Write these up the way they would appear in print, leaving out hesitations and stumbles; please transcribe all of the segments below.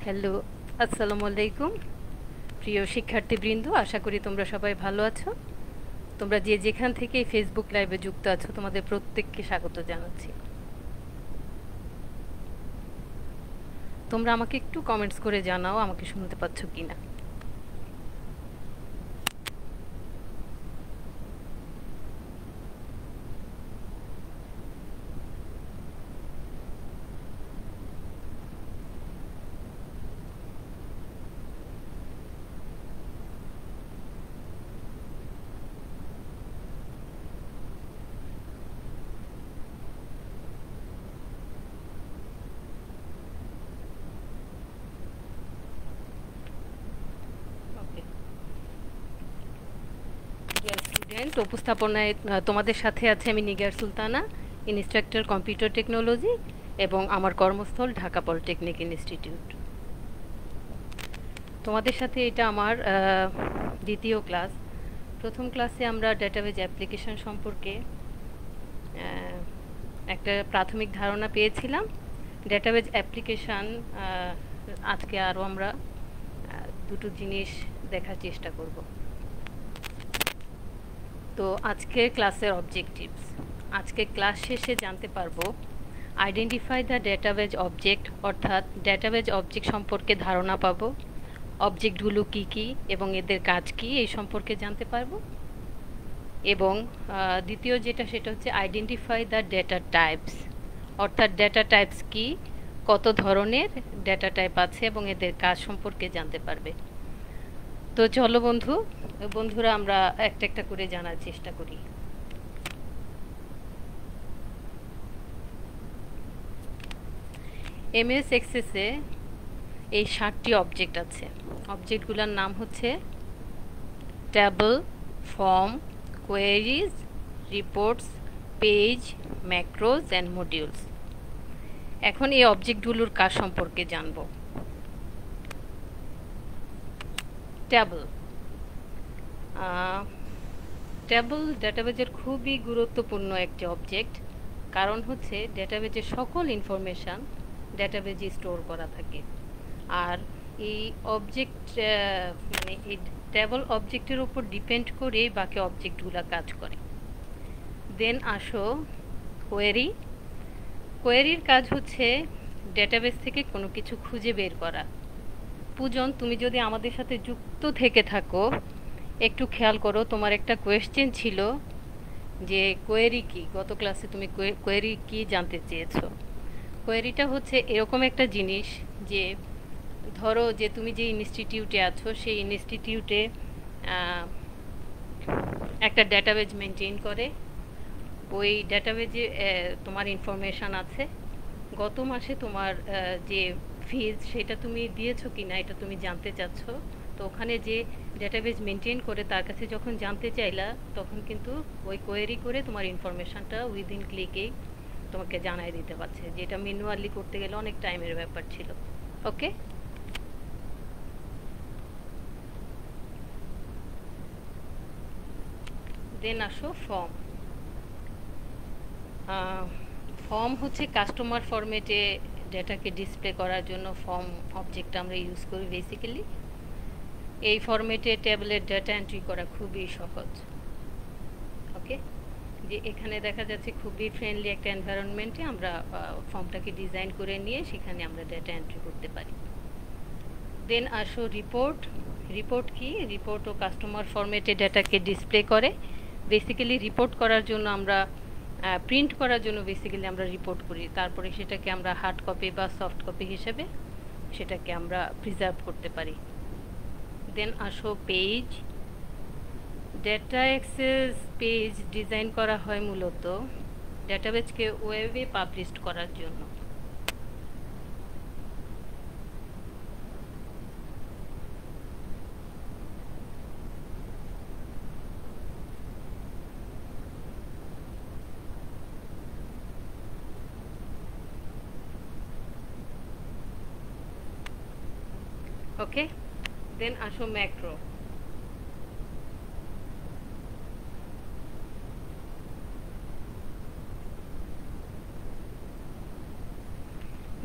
Hello, আসসালামু আলাইকুম। প্রিয় শিক্ষার্থীবৃন্দ, আশা করি তোমরা সবাই ভালো আছো। তোমরা যে যেখান থেকে এই ফেসবুক লাইভে যুক্ত আছো, তোমাদের প্রত্যেককে স্বাগত জানাচ্ছি। তোমরা আমাকে একটু কমেন্টস করে জানাও আমাকে শুনতে পাচ্ছ কিনা। ওকে, ডিয়ার স্টুডেন্ট, উপস্থাপনায় তোমাদের সাথে আছে আমি Nigar Sultana, instructor computer technology, এবং আমার কর্মস্থল ঢাকা পলিটেকনিক ইনস্টিটিউট। তোমাদের সাথে এটা আমার দ্বিতীয় ক্লাস। প্রথম ক্লাসে আমরা ডেটাবেজ অ্যাপ্লিকেশন সম্পর্কে একটা প্রাথমিক ধারণা পেয়েছিলাম। ডেটাবেজ অ্যাপ্লিকেশান আজকে আরও আমরা দুটো জিনিস দেখার চেষ্টা করব। তো আজকে ক্লাসের অবজেক্টিভস, আজকে ক্লাস শেষে জানতে পারবো আইডেন্টিফাই দ্য ডেটাবেজ অবজেক্ট, অর্থাৎ ডেটাবেজ অবজেক্ট সম্পর্কে ধারণা পাবো, অবজেক্টগুলো কী কী এবং এদের কাজ কী এই সম্পর্কে জানতে পারবো। এবং দ্বিতীয় যেটা সেটা হচ্ছে আইডেন্টিফাই দ্য ডেটা টাইপস, অর্থাৎ ডেটা টাইপস কি, কত ধরনের ডেটা টাইপ আছে এবং এদের কাজ সম্পর্কে জানতে পারবে। তো চলো বন্ধুরা আমরা একটা একটা করে জানার চেষ্টা করি। এমএস এক্সেসে এই 7টি অবজেক্ট আছে। অবজেক্টগুলোর নাম হচ্ছে table, form, queries, reports, page, macros and modules. এখন এই অবজেক্টগুলোর কাজ সম্পর্কে জানব। টেবল ডেটাবেজের খুবই গুরুত্বপূর্ণ একটি অবজেক্ট, কারণ হচ্ছে ডেটাবেজের সকল ইনফরমেশান ডেটাবেজে স্টোর করা থাকে। আর এই অবজেক্ট মানে এই টেবল অবজেক্টের উপর ডিপেন্ড করে বাকি অবজেক্টগুলো কাজ করে। দেন আসো কোয়েরির কাজ হচ্ছে ডেটাবেস থেকে কোনো কিছু খুঁজে বের করা। পূজন, তুমি যদি আমাদের সাথে যুক্ত থেকে থাকো একটু খেয়াল করো, তোমার একটা কোয়েশ্চেন ছিল যে কোয়েরি কি, গত ক্লাসে তুমি কোয়েরি কি জানতে চেয়েছো। কোয়েরিটা হচ্ছে এরকম একটা জিনিস যে ধরো যে তুমি যে ইনস্টিটিউটে আছো সেই ইনস্টিটিউটে একটা ডেটাবেজ মেনটেন করে, ওই ডেটাবেজে তোমার ইনফরমেশান আছে, গত মাসে তোমার যে ফিজ সেটা তুমি দিয়েছো কি না এটা তুমি জানতে চাচ্ছ। তো ওখানে যে ডেটাবেজ মেনটেন করে তার কাছে যখন জানতে চাইলা তখন কিন্তু ওই কোয়েরি করে তোমার ইনফরমেশানটা উইদিন ক্লিকেই তোমাকে জানাই দিতে পারছে, যেটা ম্যানুয়ালি করতে গেলে অনেক টাইমের ব্যাপার ছিল। ওকে, দেন আসো ফর্ম হচ্ছে কাস্টমার ফরম্যাটে ডেটাকে ডিসপ্লে করার জন্য ফর্ম অবজেক্টটা আমরা ইউজ করি বেসিক্যালি। এই ফরম্যাটে ট্যাবলেট ডেটা এন্ট্রি করা খুবই সহজ। ওকে, যে এখানে দেখা যাচ্ছে খুবই ফ্রেন্ডলি একটা এনভায়রনমেন্টে আমরা ফর্মটাকে ডিজাইন করে নিয়ে সেখানে আমরা ডেটা এন্ট্রি করতে পারি। দেন আসো রিপোর্ট কি, রিপোর্টও কাস্টমার ফরম্যাটে ডেটাকে ডিসপ্লে করে। বেসিক্যালি রিপোর্ট করার জন্য আমরা প্রিন্ট করার জন্য বেসিক্যালি আমরা রিপোর্ট করি, তারপরে সেটাকে আমরা হার্ড কপি বা সফট কপি হিসেবে সেটাকে আমরা প্রিজার্ভ করতে পারি। দেন আসো page, data access page design করা হয় মূলত ডেটাবেজকে ওয়েবে পাবলিশ করার জন্য। ওকে, দেন আসো ম্যাক্রো।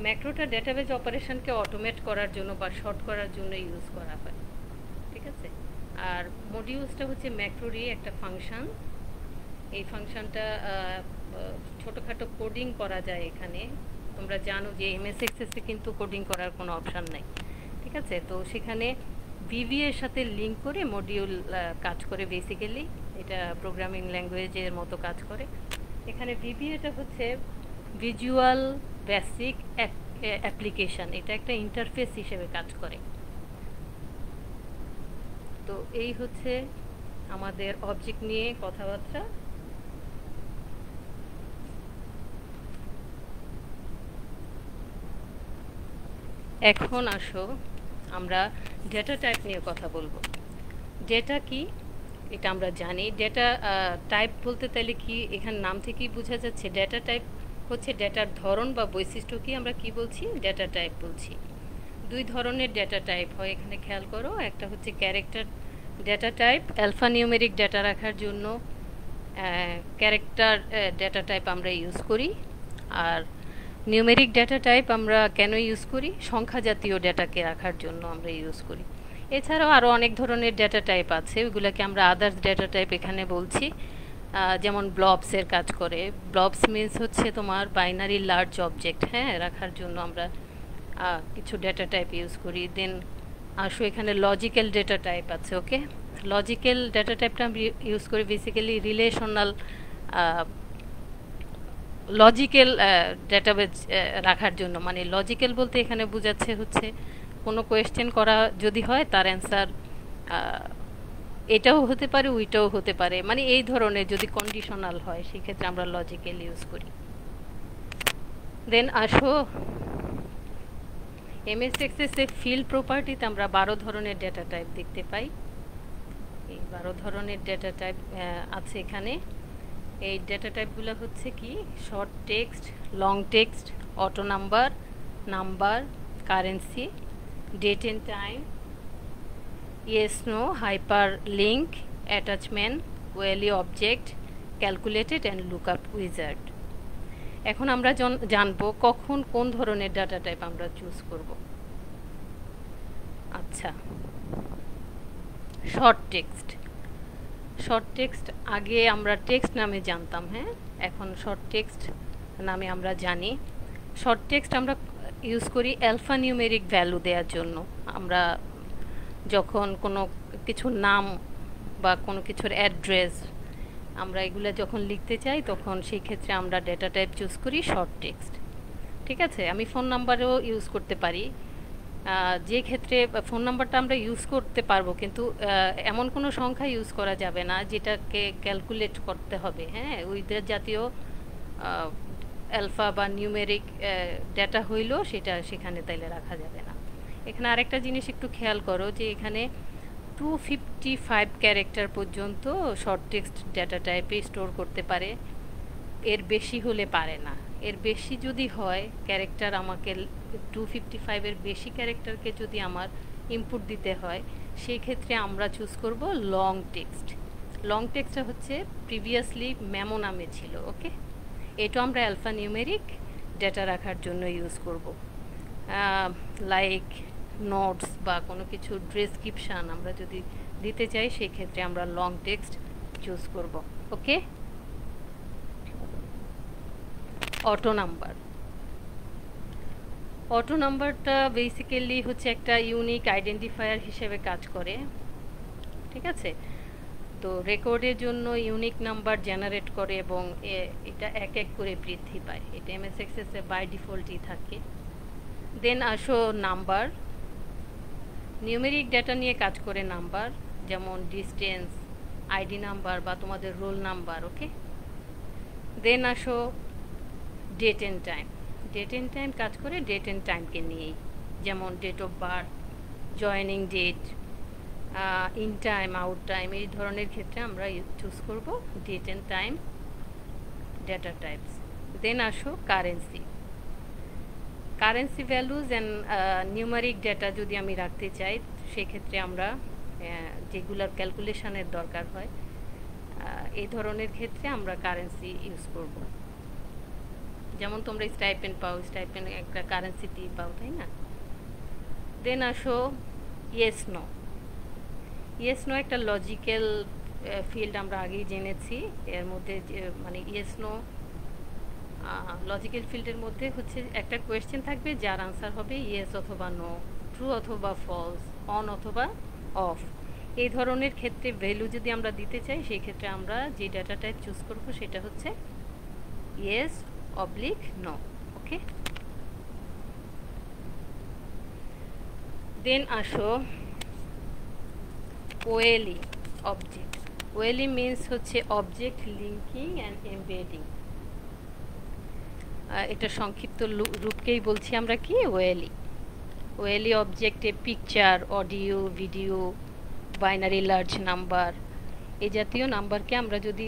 ম্যাক্রোটা ডেটাবেজ অপারেশনকে অটোমেট করার জন্য বা শর্ট করার জন্য ইউজ করা হয়, ঠিক আছে। আর মডিউলসটা হচ্ছে ম্যাক্রোরই একটা ফাংশন। এই ফাংশনটা ছোটোখাটো কোডিং করা যায় এখানে। তোমরা জানো যে এমএস এক্সেসে কিন্তু কোডিং করার কোনো অপশান নাই, ঠিক আছে। তো সেখানে ভিভি এর সাথে লিঙ্ক করে মডিউল কাজ করে বেসিক্যালি। এটা প্রোগ্রামিং ল্যাঙ্গুয়েজের মতো কাজ করে। এখানে ভিভি এটা হচ্ছে ভিজুয়াল বেসিক অ্যাপ্লিকেশান, এটা একটা ইন্টারফেস হিসেবে কাজ করে। তো এই হচ্ছে আমাদের অবজেক্ট নিয়ে কথাবার্তা। এখন আসো আমরা ডেটা টাইপ নিয়ে কথা বলবো। ডেটা কি এটা আমরা জানি। ডেটা টাইপ বলতে তাহলে কি এখানে নাম থেকেই বোঝা যাচ্ছে। ডেটা টাইপ হচ্ছে ডেটার ধরন বা বৈশিষ্ট্য। কি আমরা কি বলছি? ডেটা টাইপ বলছি। দুই ধরনের ডেটা টাইপ হয় এখানে, খেয়াল করো। একটা হচ্ছে character data type, alpha numeric data রাখার জন্য ক্যারেক্টার ডেটা টাইপ আমরা ইউজ করি। আর নিউমেরিক ডেটা টাইপ আমরা কেন ইউজ করি? সংখ্যা জাতীয় ডেটাকে রাখার জন্য আমরা ইউজ করি। এছাড়াও আরও অনেক ধরনের ডেটা টাইপ আছে, ওইগুলোকে আমরা আদার্স ডেটা টাইপ এখানে বলছি। যেমন ব্লবসের কাজ করে। ব্লবস মিনস হচ্ছে তোমার বাইনারি লার্জ অবজেক্ট, হ্যাঁ, রাখার জন্য আমরা কিছু ডেটা টাইপ ইউজ করি। দেন আসো এখানে লজিক্যাল ডেটা টাইপ আছে, ওকে। লজিক্যাল ডেটা টাইপটা আমরা ইউজ করি বেসিক্যালি রিলেশনাল লজিক্যাল ডেটাবেজ রাখার জন্য। মানে লজিক্যাল বলতে এখানে বোঝাচ্ছে হচ্ছে কোনো কোয়েশ্চেন করা যদি হয় তার অ্যান্সার এটাও হতে পারে ওইটাও হতে পারে, মানে এই ধরনের যদি কন্ডিশনাল হয় সেক্ষেত্রে আমরা লজিক্যাল ইউজ করি। দেন আসো এমএস এক্সেসে ফিল্ড প্রপার্টিতে আমরা 12 ধরনের ডেটা টাইপ দেখতে পাই। এই 12 ধরনের ডেটা টাইপ আছে এখানে। এই ডেটা টাইপগুলো হচ্ছে কি? Short text, long text, auto number, number, currency, date and time, yes no, hyperlink, attachment, value object, calculated and lookup wizard. এখন আমরা জানবো কখন কোন ধরনের ডাটা টাইপ আমরা চুজ করব। আচ্ছা, শর্ট টেক্সট। শর্ট টেক্সট আগে আমরা টেক্সট নামে জানতাম, হ্যাঁ, এখন শর্ট টেক্সট নামে আমরা জানি। শর্ট টেক্সট আমরা ইউজ করি অ্যালফা নিউমেরিক ভ্যালু দেওয়ার জন্য। আমরা যখন কোনো কিছুর নাম বা কোনো কিছুর অ্যাড্রেস আমরা এগুলো যখন লিখতে চাই তখন সেই ক্ষেত্রে আমরা ডেটা টাইপ চুজ করি শর্ট টেক্সট, ঠিক আছে। আমি ফোন নাম্বারও ইউজ করতে পারি। যে ক্ষেত্রে ফোন নাম্বারটা আমরা ইউজ করতে পারবো, কিন্তু এমন কোনো সংখ্যা ইউজ করা যাবে না যেটাকে ক্যালকুলেট করতে হবে, হ্যাঁ, ওইদের জাতীয় অ্যালফা বা নিউমেরিক ডেটা হইলো সেটা সেখানে তাইলে রাখা যাবে না। এখানে আরেকটা জিনিস একটু খেয়াল করো যে এখানে 255 ক্যারেক্টার পর্যন্ত শর্ট টেক্সট ডেটা টাইপে স্টোর করতে পারে, এর বেশি হলে পারে না। এর বেশি যদি হয় ক্যারেক্টার, আমাকে 255-এর বেশি ক্যারেক্টারকে যদি আমার ইনপুট দিতে হয় সেই ক্ষেত্রে আমরা চুজ করব লং টেক্সট। লং টেক্সটটা হচ্ছে প্রিভিয়াসলি মেমো নামে ছিল, ওকে। এটা আমরা অ্যালফা নিউমেরিক ডেটা রাখার জন্য ইউজ করব। লাইক নোটস বা কোনো কিছু ডেসক্রিপশান আমরা যদি দিতে চাই সেই ক্ষেত্রে আমরা লং টেক্সট চুজ করব, ওকে। Auto number. অটো নাম্বারটা বেসিক্যালি হচ্ছে একটা ইউনিক আইডেন্টিফায়ার হিসেবে কাজ করে, ঠিক আছে। তো রেকর্ডের জন্য ইউনিক নাম্বার জেনারেট করে এবং এটা এক এক করে বৃদ্ধি পায়। এটা এমএস এক্সেসে বাই ডিফল্টই থাকে। দেন আসো নাম্বার। নিউমেরিক ডেটা নিয়ে কাজ করে নাম্বার, যেমন ডিস্টেন্স, আইডি নাম্বার বা তোমাদের রোল নাম্বার, ওকে। দেন আসো date and time. Date and time কাজ করে ডেট এন্ড টাইমকে নিয়েই, যেমন date of birth, joining date, in time, out time, এই ধরনের ক্ষেত্রে আমরা চুজ করব date and time data types. Then আসো currency. Currency values and numeric data যদি আমি রাখতে চাই সেক্ষেত্রে আমরা যেগুলোর ক্যালকুলেশনের দরকার হয় এই ধরনের ক্ষেত্রে আমরা কারেন্সি ইউজ করব। যেমন তোমরা স্টাইপেন্ড পাও, স্টাইপেন্ড একটা কারেন্সিতে পাও, তাই না? দেন আসো ইয়েস নো। ইয়েস নো একটা লজিক্যাল ফিল্ড, আমরা আগেই জেনেছি। এর মধ্যে মানে ইয়েস নো লজিক্যাল ফিল্ডের মধ্যে হচ্ছে একটা কোয়েশ্চেন থাকবে যার আনসার হবে ইয়েস অথবা নো, ট্রু অথবা ফলস, অন অথবা অফ। এই ধরনের ক্ষেত্রে ভ্যালু যদি আমরা দিতে চাই, সেই ক্ষেত্রে আমরা যে ডাটা টাইপ চুজ করব সেটা হচ্ছে yes oblique no. Okay, then আসো ওএলই অবজেক্ট। ওএলই মিনস হচ্ছে অবজেক্ট লিঙ্কিং অ্যান্ড এমবেডিং। এটা সংক্ষিপ্ত রূপকেই বলছি আমরা কি ওএলই। ওএলই অবজেক্টে picture, audio, video, binary large number, এই জাতীয় নাম্বারকে আমরা যদি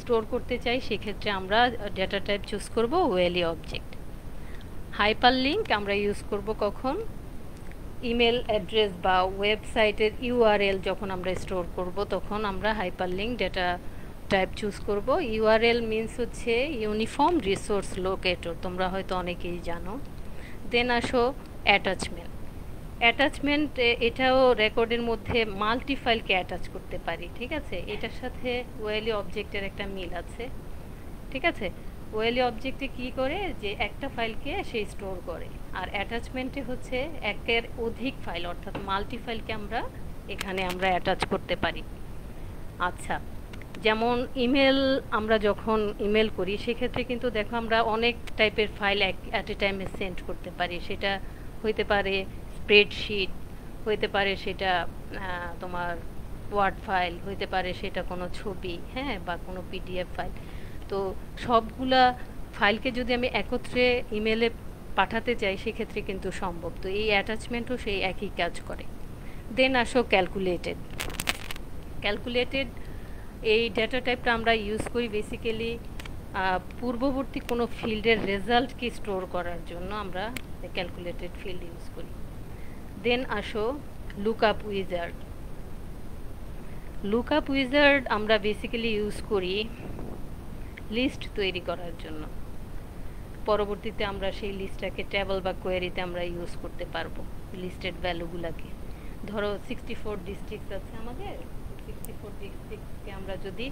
স্টোর করতে চাই সেক্ষেত্রে আমরা ডেটা টাইপ চুজ করব ওএলই অবজেক্ট। হাইপার লিঙ্ক আমরা ইউজ করব কখন? ইমেল অ্যাড্রেস বা ওয়েবসাইটের ইউআরএল যখন আমরা স্টোর করব তখন আমরা hyper link data type choose করব। ইউআরএল মিনস হচ্ছে ইউনিফর্ম রিসোর্স লোকেটর, তোমরা হয়তো অনেকেই জানো। দেন আসো অ্যাটাচমেন্ট। অ্যাটাচমেন্ট এটাও রেকর্ডের মধ্যে মাল্টি ফাইলকে অ্যাটাচ করতে পারি, ঠিক আছে? এটার সাথে ওএলই অবজেক্টের একটা মিল আছে, ঠিক আছে? ওএলই অবজেক্টে কি করে যে একটা ফাইলকে সে স্টোর করে, আর অ্যাটাচমেন্টে হচ্ছে একের অধিক ফাইল অর্থাৎ মাল্টি ফাইলকে আমরা এখানে আমরা অ্যাটাচ করতে পারি। আচ্ছা, যেমন ইমেল, আমরা যখন ইমেল করি সেক্ষেত্রে কিন্তু দেখো আমরা অনেক টাইপের ফাইল অ্যাট এ টাইমে সেন্ড করতে পারি। সেটা হইতে পারে স্প্রেডশিট, হইতে পারে সেটা তোমার ওয়ার্ড ফাইল, হইতে পারে সেটা কোনো ছবি, হ্যাঁ, বা কোনো পিডিএফ ফাইল। তো সবগুলা ফাইলকে যদি আমি একত্রে ইমেলে পাঠাতে চাই সেক্ষেত্রে কিন্তু সম্ভব। তো এই অ্যাটাচমেন্টও সেই একই কাজ করে। দেন আসো ক্যালকুলেটেড। ক্যালকুলেটেড এই ডেটা টাইপটা আমরা ইউজ করি বেসিক্যালি পূর্ববর্তী কোনো ফিল্ডের রেজাল্টকে স্টোর করার জন্য আমরা ক্যালকুলেটেড ফিল্ড ইউজ করি। দেন আসো লুকআপ উইজার্ড। লুকআপ উইজার্ড আমরা বেসিক্যালি ইউজ করি লিস্ট তৈরি করার জন্য। পরবর্তীতে আমরা সেই লিস্টটাকে টেবল বা কোয়েরিতে আমরা ইউজ করতে পারবো লিস্টেড ভ্যালুগুলোকে। ধরো 64 ডিস্ট্রিক্ট আছে আমাদের, 64 ডিস্ট্রিক্টকে আমরা যদি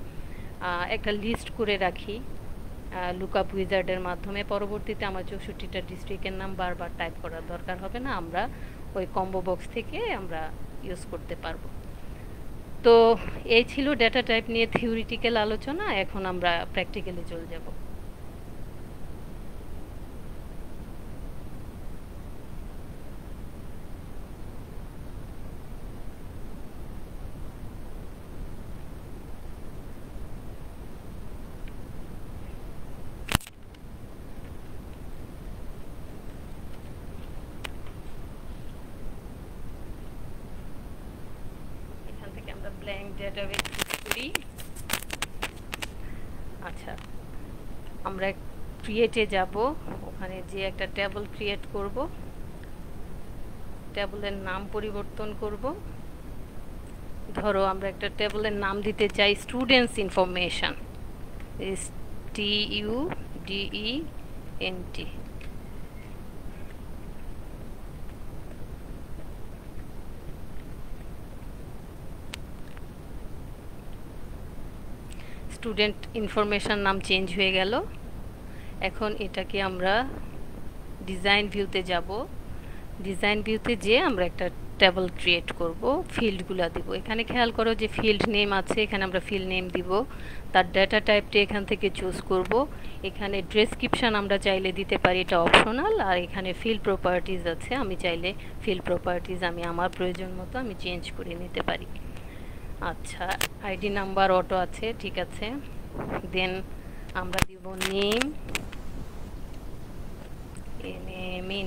একটা লিস্ট করে রাখি লুকআপ উইজার্ডের মাধ্যমে, পরবর্তীতে আমার 64টা ডিস্ট্রিক্টের নাম বারবার টাইপ করার দরকার হবে না, আমরা ওই কম্বো বক্স থেকে আমরা ইউজ করতে পারবো। তো এই ছিল ডেটা টাইপ নিয়ে থিওরিটিক্যাল আলোচনা। এখন আমরা প্র্যাকটিক্যালি চলে যাব। ব্ল্যাঙ্ক ডেটাবেস করি। আচ্ছা, আমরা ক্রিয়েটে যাব, ওখানে যে একটা টেবল ক্রিয়েট করব, টেবলের নাম পরিবর্তন করব। ধরো আমরা একটা টেবলের নাম দিতে চাই students information, STUDENT। Student information নাম চেঞ্জ হয়ে গেল। এখন এটাকে আমরা ডিজাইন ভিউতে যাব। ডিজাইন ভিউতে যেয়ে আমরা একটা টেবল ক্রিয়েট করব, ফিল্ডগুলো দিব। এখানে খেয়াল করো যে ফিল্ড নেম আছে, এখানে আমরা ফিল্ড নেম দিব। তার ডেটা টাইপটা এখান থেকে চুজ করব। এখানে ডেসক্রিপশন আমরা চাইলে দিতে পারি, এটা অপশনাল। আর এখানে ফিল্ড প্রপার্টিজ আছে, আমি চাইলে ফিল্ড প্রপার্টিজ আমি আমার প্রয়োজন মতো আমি চেঞ্জ করে নিতে পারি। আচ্ছা, আইডি নাম্বার অটো আছে, ঠিক আছে। দেন আমরা দিব নেম,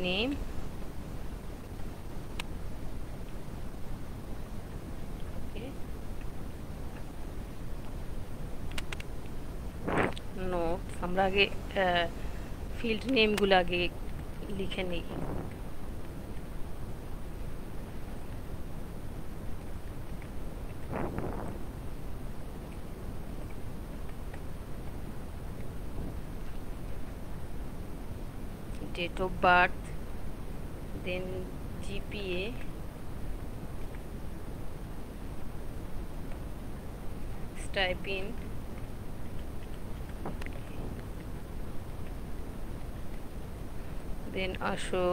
নেম, নোটস। আমরা আগে ফিল্ড নেমগুলো আগে লিখে নিই। date of birth, then GPA, stipend, then আসো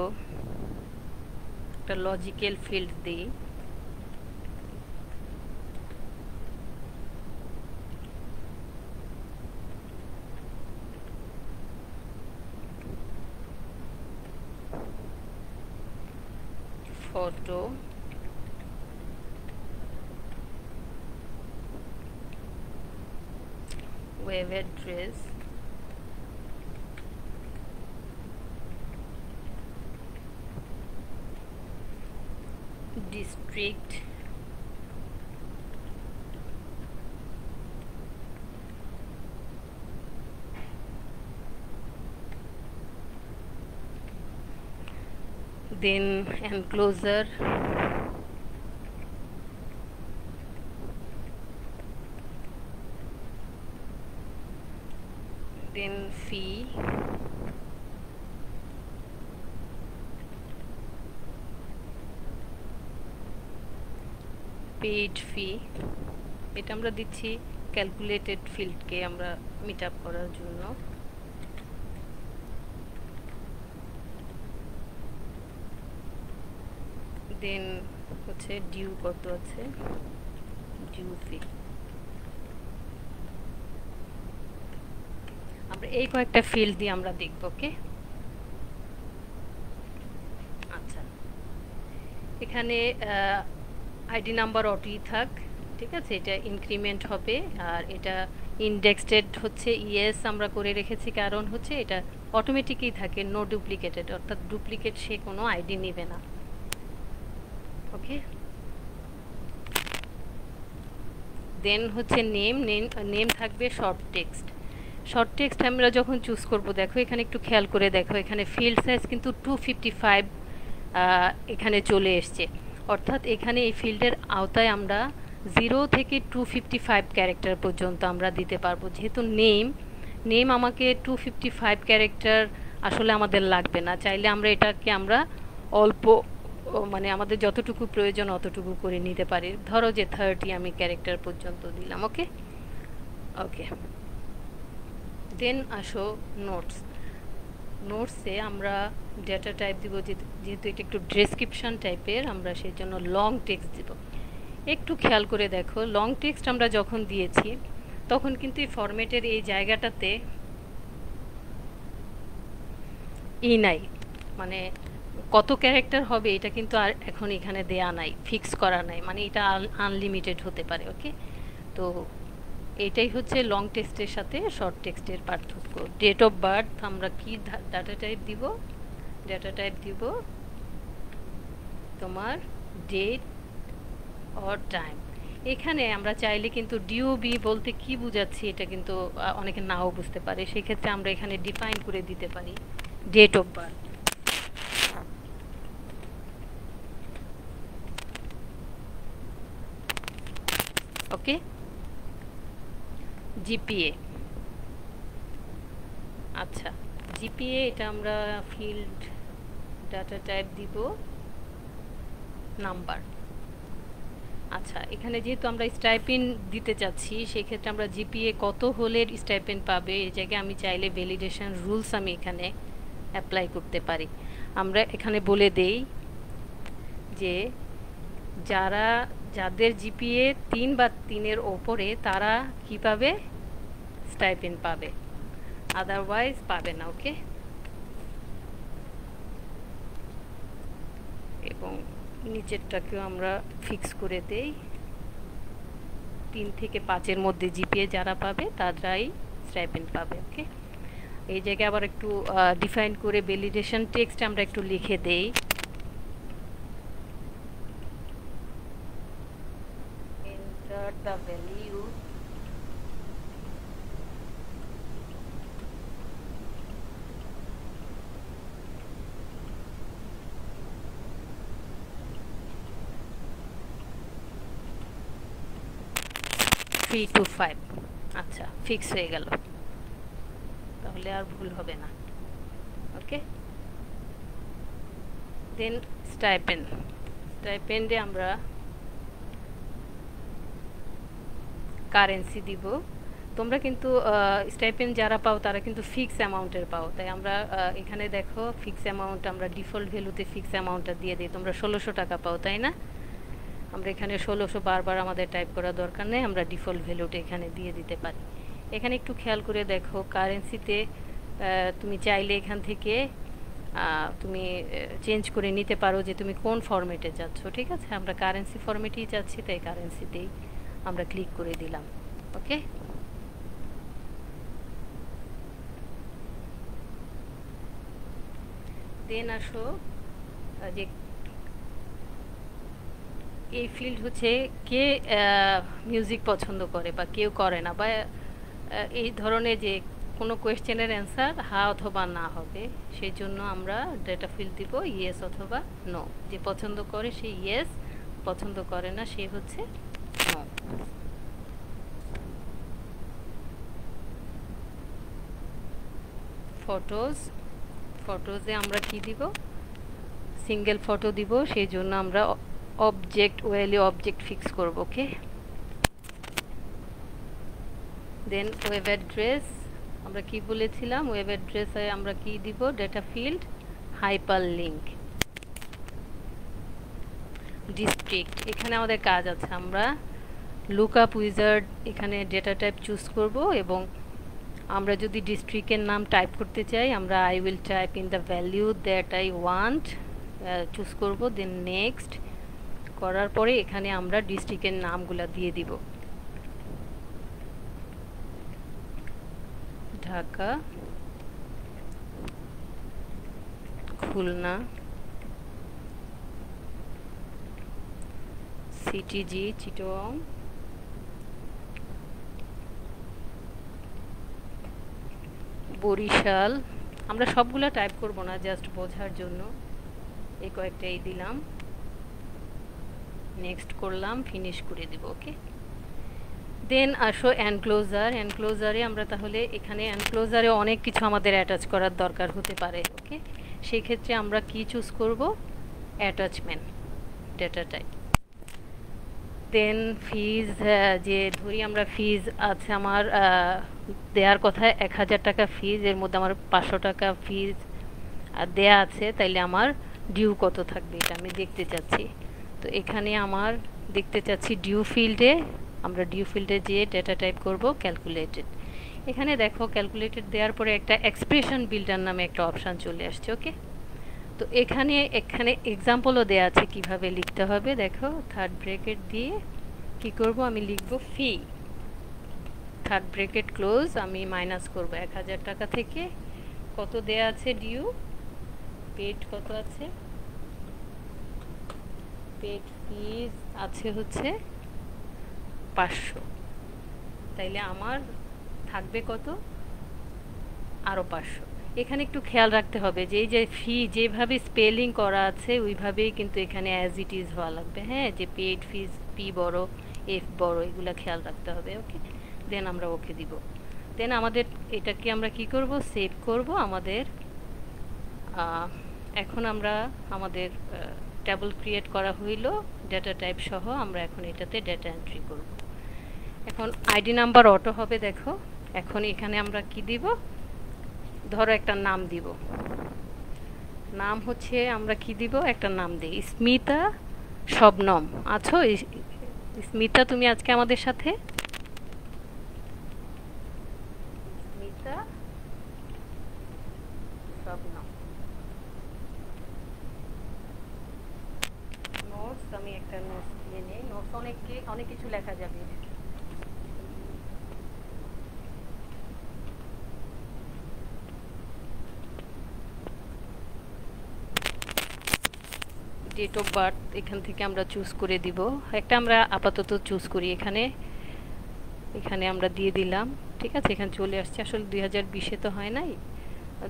একটা লজিক্যাল ফিল্ড দিই, photo, web address, district, then enclosure, then fee, paid fee, এটা আমরা দিচ্ছি ক্যালকুলেটেড ফিল্ডকে আমরা মিট আপ করার জন্য, দেন হচ্ছে ডিউ কত আছে, ডিউ ফি, আমরা এই কয়েকটা ফিল্ড দিয়ে আমরা দেখব। ওকে, আচ্ছা, এখানে আইডি নাম্বার অটোই থাক, ঠিক আছে, এটা ইনক্রিমেন্ট হবে, আর এটা ইন্ডেক্সড হচ্ছে ইয়েস আমরা করে রেখেছি, কারণ হচ্ছে এটা অটোমেটিকই থাকে, নো ডুপ্লিকেটেড, অর্থাৎ ডুপ্লিকেট সে কোনো আইডি নেবে না। ওকে, দেন হচ্ছে নেম থাকবে শর্ট টেক্সট। শর্ট টেক্সট আমরা যখন চুজ করব, দেখো এখানে একটু খেয়াল করে দেখো, এখানে ফিল্ড সাইজ কিন্তু 255 এখানে চলে এসছে, অর্থাৎ এখানে এই ফিল্ডের আওতায় আমরা 0 থেকে 255 ক্যারেক্টার পর্যন্ত আমরা দিতে পারবো। যেহেতু নেম আমাকে 255 ক্যারেক্টার আসলে আমাদের লাগবে না, চাইলে আমরা এটাকে আমরা অল্প, মানে আমাদের যতটুকু প্রয়োজন অতটুকু করে নিতে পারি। ধরো যে 30 আমি ক্যারেক্টার পর্যন্ত দিলাম। ওকে ওকে, দেন আসো নোটসে আমরা ডেটা টাইপ দিব, যেহেতু এটা একটু ডেসক্রিপশন টাইপের, আমরা সেই জন্য লং টেক্সট দিব। একটু খেয়াল করে দেখো, লং টেক্সট আমরা যখন দিয়েছি তখন কিন্তু এই ফরম্যাটের এই জায়গাটাতে নাই, মানে কত ক্যারেক্টার হবে এটা কিন্তু আর এখন এখানে দেয়া নাই, ফিক্স করা নাই, মানে এটা আনলিমিটেড হতে পারে। ওকে, তো এটাই হচ্ছে লং টেক্সটের সাথে শর্ট টেক্সটের পার্থক্য। ডেট অফ বার্থ আমরা কি ডাটা টাইপ দিব তোমার ডেট অর টাইম। এখানে আমরা চাইলে কিন্তু ডিওবি বলতে কি বুঝাচ্ছি এটা কিন্তু অনেকে নাও বুঝতে পারে, সেক্ষেত্রে আমরা এখানে ডিফাইন করে দিতে পারি date of birth. Okay, GPA, আচ্ছা জিপিএ এটা আমরা ফিল্ড ডাটা টাইপ দিব নাম্বার। আচ্ছা, এখানে যেহেতু আমরা স্টাইপেন্ড দিতে চাচ্ছি, সেক্ষেত্রে আমরা জিপিএ কত হলে স্টাইপেন্ড পাবে এই জায়গায় আমি চাইলে ভ্যালিডেশন রুলস আমি এখানে অ্যাপ্লাই করতে পারি। আমরা এখানে বলে দেই যে যাদের জিপিএ 3 বা 3-এর ওপরে তারা কি পাবে, স্টাইপেন্ড পাবে, আদারওয়াইজ পাবে না। ওকে, এবং নিচেরটাকেও আমরা ফিক্স করে দেই 3 থেকে 5-এর মধ্যে জিপিএ যারা পাবে তারাই স্টাইপেন্ড পাবে। ওকে, এই জায়গায় আবার একটু ডিফাইন করে ভ্যালিডেশন টেক্সট আমরা একটু লিখে দেই, enter the value three to 5। আচ্ছা, ফিক্স হয়ে গেল, তাহলে আর ভুল হবে না। ওকে, দেন স্টাইপেন্ডে আমরা কারেন্সি দিব। তোমরা কিন্তু স্টাইপেন্ড যারা পাও তারা কিন্তু ফিক্স অ্যামাউন্টের পাও, তাই আমরা এখানে দেখো ফিক্স অ্যামাউন্ট আমরা ডিফল্ট ভ্যালুতে ফিক্স অ্যামাউন্টটা দিয়ে দিই। তোমরা 1600 টাকা পাও তাই না? আমরা এখানে 1600 বারবার আমাদের টাইপ করার দরকার নেই, আমরা ডিফল্ট ভ্যালুটা এখানে দিয়ে দিতে পারি। এখানে একটু খেয়াল করে দেখো কারেন্সিতে তুমি চাইলে এখান থেকে তুমি চেঞ্জ করে নিতে পারো যে তুমি কোন ফরম্যাটে যাচ্ছ। ঠিক আছে, আমরা কারেন্সি ফরম্যাটেই যাচ্ছি, তাই কারেন্সিতেই আমরা ক্লিক করে দিলাম। ওকে, দেন আসো যে এই ফিল্ড হচ্ছে কে মিউজিক পছন্দ করে বা কেউ করে না, বা এই ধরনের যে কোনো কোয়েশ্চেনের অ্যান্সার হ্যাঁ অথবা না হবে, সেই জন্য আমরা ডেটা ফিল্ড দিব ইয়েস অথবা নো। যে পছন্দ করে সে ইয়েস, পছন্দ করে না সে হচ্ছে নো। ফটোজে আমরা কি দিব? সিঙ্গেল ফটো দিব, সেই জন্য আমরা অবজেক্ট অবজেক্ট ফিক্স করব। ওকে, দেন ওয়েব অ্যাড্রেস আমরা কি বলেছিলাম? ওয়েব অ্যাড্রেসে আমরা কি দিব? Data field hyper link. District, এখানে আমাদের কাজ আছে, আমরা লুকআপ উইজার্ড এখানে ডেটা টাইপ চুজ করব, এবং আমরা যদি ডিস্ট্রিক্টের নাম টাইপ করতে চাই আমরা I will type in the value that I want choose করব। দেন নেক্সট করার পরে এখানে আমরা ডিস্ট্রিক্টের নামগুলো দিয়ে দিব। ঢাকা, খুলনা, সিটিজি চিটগাং, বরিশাল। আমরা সবগুলো টাইপ করব না, জাস্ট বোঝার জন্য এই কয়েকটাই দিলাম। নেক্সট করলাম, ফিনিশ করে দিব। ওকে, দেন আসো এনক্লোজারে আমরা তাহলে এখানে এনক্লোজারে অনেক কিছু আমাদের অ্যাটাচ করার দরকার হতে পারে। ওকে, সেই ক্ষেত্রে আমরা কি চুজ করব? Attachment data type. দেন ফিজ, যে ধরি আমরা ফিজ আছে আমার দেওয়ার কথা 1000 টাকা ফিজ, এর মধ্যে আমার 500 টাকা ফিজ দেয়া আছে, তাইলে আমার ডিউ কত থাকবে এটা আমি দেখতে চাচ্ছি। তো এখানে আমার দেখতে চাচ্ছি ডিউ ফিল্ডে, আমরা ডিউ ফিল্ডে যেয়ে ডেটা টাইপ করব ক্যালকুলেটেড। এখানে দেখো ক্যালকুলেটেড দেওয়ার পরে একটা এক্সপ্রেশন বিল্ডার নামে একটা অপশান চলে আসছে। ওকে, তো এখানে এক্সাম্পলও দেওয়া আছে কিভাবে লিখতে হবে। দেখো থার্ড ব্র্যাকেট দিয়ে কি করব, আমি লিখব ফি, থার্ড ব্র্যাকেট ক্লোজ, আমি মাইনাস করব 1000 টাকা থেকে কত দেয়া আছে ডিউ, পেড কত আছে, পেড ফিজ আছে হচ্ছে 500, তাইলে আমার থাকবে কত? আরও 500। এখানে একটু খেয়াল রাখতে হবে যে এই যে ফি যেভাবে স্পেলিং করা আছে ওইভাবেই কিন্তু এখানে অ্যাজ ইট ইজ হওয়া লাগবে। হ্যাঁ, যে পেড ফিজ পি বড় এফ বড় এগুলো খেয়াল রাখতে হবে। ওকে, দেন আমরা ওকে দিব। দেন আমাদের এটাকে আমরা কি করব? সেভ করব আমাদের। এখন আমরা আমাদের টেবল ক্রিয়েট করা হইল ডেটা টাইপ সহ, আমরা এখন এটাতে ডেটা এন্ট্রি করব। এখন আইডি নাম্বার অটো হবে। দেখো এখন এখানে আমরা কি দিব? ধরো একটা নাম দিব, নাম হচ্ছে আমরা কি দিব? একটা নাম দিই স্মিতা শবনম। আছো স্মিতা, তুমি আজকে আমাদের সাথে? স্মিতা শবনম। নোটস, আমি একটা নোটস দিয়ে নেই, নোটস অনেক কিছু লেখা যাবে। ডেট অফ বার্থ এখান থেকে আমরা চুজ করে দিব একটা, আমরা আপাতত চুজ করি এখানে আমরা দিয়ে দিলাম। ঠিক আছে, এখানে চলে আসছে। আসলে 2020-এ তো হয় নাই,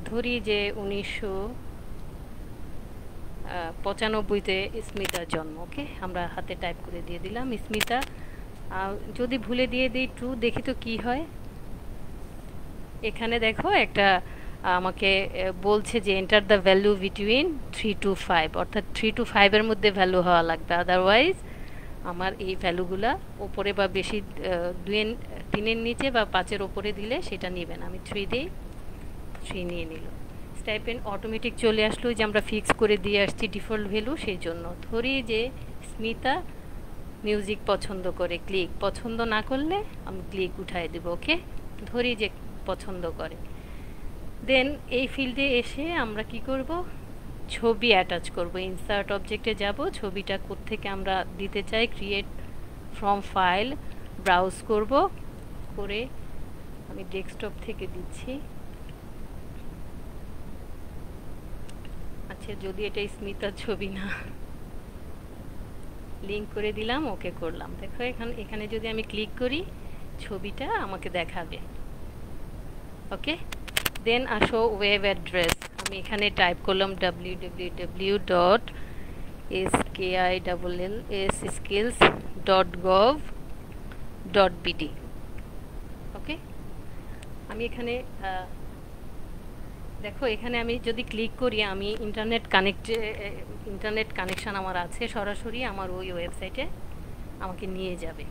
ধরি যে 1995-তে স্মিতার জন্ম। ওকে, আমরা হাতে টাইপ করে দিয়ে দিলাম স্মিতা। যদি ভুলে দিয়ে দিই ট্রু, দেখি তো কি হয়। এখানে দেখো একটা আমাকে বলছে যে enter the value between 3 to 5, অর্থাৎ 3 to 5 এর মধ্যে ভ্যালু হওয়া লাগবে, আদারওয়াইজ আমার এই ভ্যালুগুলা ওপরে বা বেশি 3 এর নিচে বা 5 এর ওপরে দিলে সেটা নেবে না। আমি 3 দিই, 3 নিয়ে নিল। স্টাইপেন্ড অটোমেটিক চলে আসলো, যে আমরা ফিক্স করে দিয়ে আসছি ডিফল্ট ভ্যালু, সেই জন্য। ধরি যে স্মিতা মিউজিক পছন্দ করে, ক্লিক পছন্দ না করলে আমি ক্লিক উঠায় দেব। ওকে, ধরি যে পছন্দ করে। দেন এই ফিল্ডে এসে আমরা কি করব, ছবি অ্যাটাচ করব। ইনসার্ট অবজেক্টে যাব, ছবিটা কোত্থেকে আমরা দিতে চাই, ক্রিয়েট ফ্রম ফাইল ব্রাউজ করব, করে আমি ডেস্কটপ থেকে দিচ্ছি। আচ্ছা, যদি এটা স্মিতার ছবি না, লিঙ্ক করে দিলাম, ওকে করলাম। দেখো এখানে যদি আমি ক্লিক করি ছবিটা আমাকে দেখাবে। ওকে, দেন আসো ওয়েব অ্যাড্রেস। আমি এখানে টাইপ করলাম www.skills.gov.bd। ওকে, আমি এখানে দেখো এখানে আমি যদি ক্লিক করি, আমি ইন্টারনেট কানেকশন আমার আছে, সরাসরি আমার ওই ওয়েবসাইটে আমাকে নিয়ে যাবে।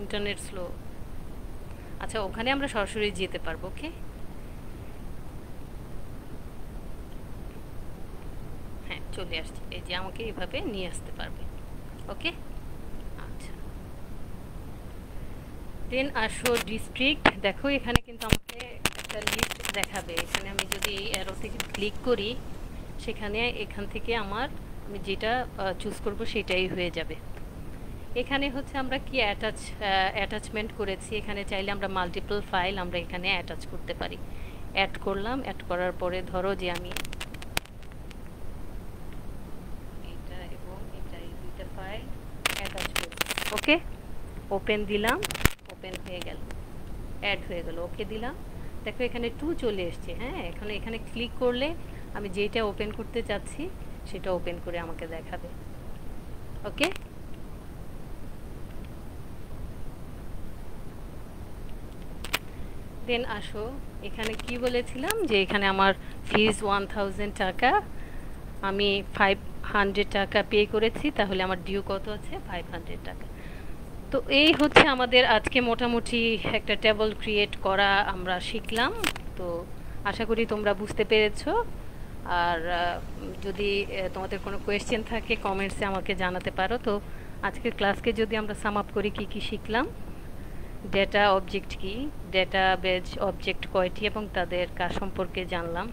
ইন্টারনেট স্লো, আচ্ছা ওখানে আমরা সরাসরি যেতে পারবো। ওকে, হ্যাঁ চলে আসছে, এই যে আমাকে এভাবে নিয়ে আসতে পারবে। ওকে, আচ্ছা দেন আসো ডিস্ট্রিক্ট। দেখো এখানে কিন্তু আমাকে একটা লিস্ট দেখাবে। এখানে আমি যদি অ্যারো থেকে ক্লিক করি, সেখানে এখান থেকে আমি যেটা চুজ করব সেটাই হয়ে যাবে। এখানে হচ্ছে আমরা কি অ্যাটাচমেন্ট করেছি, এখানে চাইলে আমরা মাল্টিপল ফাইল আমরা এখানে অ্যাটাচ করতে পারি। অ্যাড করলাম, অ্যাড করার পরে ধরো যে আমি এটা এবং এটা, এই দুইটা ফাইল অ্যাটাচ করব। ওকে, ওপেন দিলাম, ওপেন হয়ে গেল, অ্যাড হয়ে গেল। ওকে দিলাম, দেখো এখানে 2 চলে এসছে। হ্যাঁ, এখানে ক্লিক করলে আমি যেটা ওপেন করতে চাচ্ছি সেটা ওপেন করে আমাকে দেখাবে। ওকে, দেন আসো এখানে কি বলেছিলাম, যে এখানে আমার ফিজ 1000 টাকা, আমি 500 টাকা পে করেছি, তাহলে আমার ডিউ কত আছে, 500 টাকা। তো এই হচ্ছে আমাদের আজকে মোটামুটি একটা টেবল ক্রিয়েট করা আমরা শিখলাম। তো আশা করি তোমরা বুঝতে পেরেছো। আর যদি তোমাদের কোনো কোয়েশ্চেন থাকে কমেন্টসে আমাকে জানাতে পারো। তো আজকের ক্লাসকে যদি আমরা সাম আপ করি, কি কি শিখলাম, ডেটা অবজেক্ট কি, ডেটাবেজ অবজেক্ট কয়টি এবং তাদের কাজ সম্পর্কে জানলাম।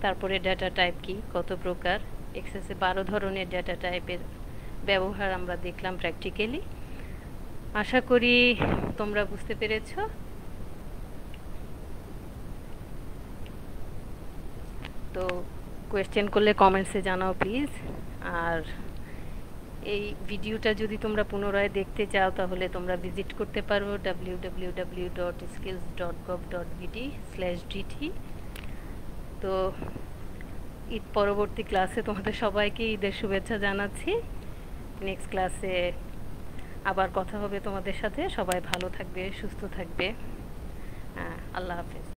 তারপরে ডেটা টাইপ কি, কত প্রকার, এক্সেসে 12 ধরনের ডেটা টাইপের ব্যবহার আমরা দেখলাম প্র্যাকটিক্যালি। আশা করি তোমরা বুঝতে পেরেছো। তো কোয়েশ্চেন করলে কমেন্টসে জানাও প্লিজ। আর এই ভিডিওটা যদি তোমরা পুনরায় দেখতে চাও তাহলে তোমরা ভিজিট করতে পারো www.skills.gov.bd/dt। তো ঈদ পরবর্তী ক্লাসে তোমাদের সবাইকে ঈদের শুভেচ্ছা জানাচ্ছি। নেক্সট ক্লাসে আবার কথা হবে তোমাদের সাথে। সবাই ভালো থাকবে, সুস্থ থাকবে। আল্লাহ হাফেজ।